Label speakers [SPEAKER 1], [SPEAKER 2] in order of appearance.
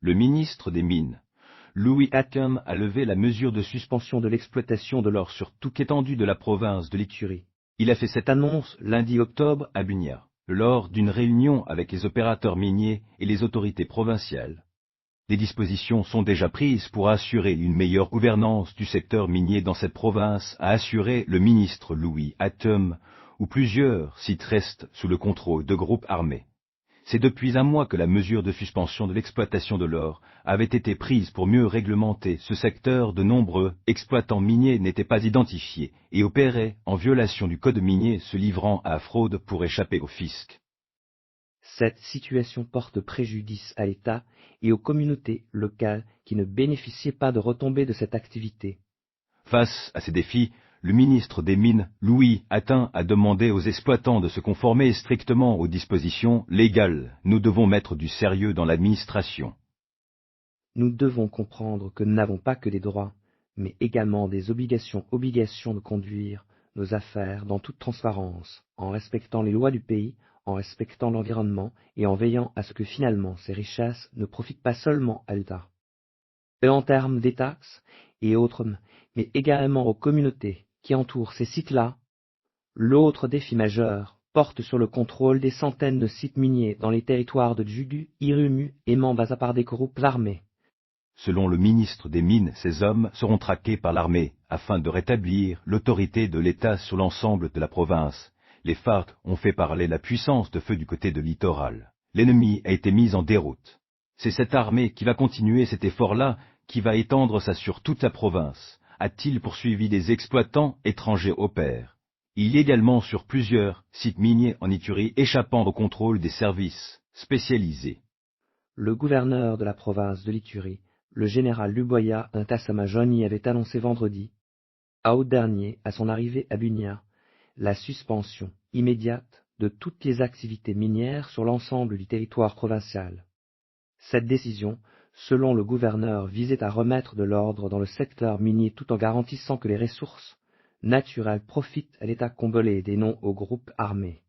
[SPEAKER 1] le ministre des Mines, Louis Atteum, a levé la mesure de suspension de l'exploitation de l'or sur toute l'étendue de la province de l'Ituri. Il a fait cette annonce lundi octobre à Bunia, lors d'une réunion avec les opérateurs miniers et les autorités provinciales. Des dispositions sont déjà prises pour assurer une meilleure gouvernance du secteur minier dans cette province, a assuré le ministre Louis Atteum, où plusieurs sites restent sous le contrôle de groupes armés. C'est depuis un mois que la mesure de suspension de l'exploitation de l'or avait été prise pour mieux réglementer ce secteur. De nombreux exploitants miniers n'étaient pas identifiés et opéraient en violation du code minier, se livrant à fraude pour échapper au fisc.
[SPEAKER 2] Cette situation porte préjudice à l'État et aux communautés locales qui ne bénéficiaient pas de retombées de cette activité.
[SPEAKER 1] Face à ces défis, le ministre des Mines, Louis Atteum, a demandé aux exploitants de se conformer strictement aux dispositions légales. Nous devons mettre du sérieux dans l'administration.
[SPEAKER 2] Nous devons comprendre que nous n'avons pas que des droits, mais également des obligations de conduire nos affaires dans toute transparence, en respectant les lois du pays, en respectant l'environnement et en veillant à ce que finalement ces richesses ne profitent pas seulement à l'État. Et en termes des taxes et autres, mais également aux communautés qui entourent ces sites-là. L'autre défi majeur porte sur le contrôle des centaines de sites miniers dans les territoires de Djugu, Irumu et Mambasa par des groupes armés.
[SPEAKER 1] Selon le ministre des Mines, ces hommes seront traqués par l'armée afin de rétablir l'autorité de l'État sur l'ensemble de la province. Les FARC ont fait parler la puissance de feu du côté de littoral. L'ennemi a été mis en déroute. C'est cette armée qui va continuer cet effort-là, qui va étendre ça sur toute la province, a-t-il poursuivi. Des exploitants étrangers opèrent. Il y a également sur plusieurs sites miniers en Ituri échappant au contrôle des services spécialisés.
[SPEAKER 2] Le gouverneur de la province de l'Ituri, le général Luboya Ntasamajoni, avait annoncé vendredi, à août dernier, à son arrivée à Bunia, la suspension immédiate de toutes les activités minières sur l'ensemble du territoire provincial. Cette décision, selon le gouverneur, visait à remettre de l'ordre dans le secteur minier tout en garantissant que les ressources naturelles profitent à l'État congolais et non aux groupes armés.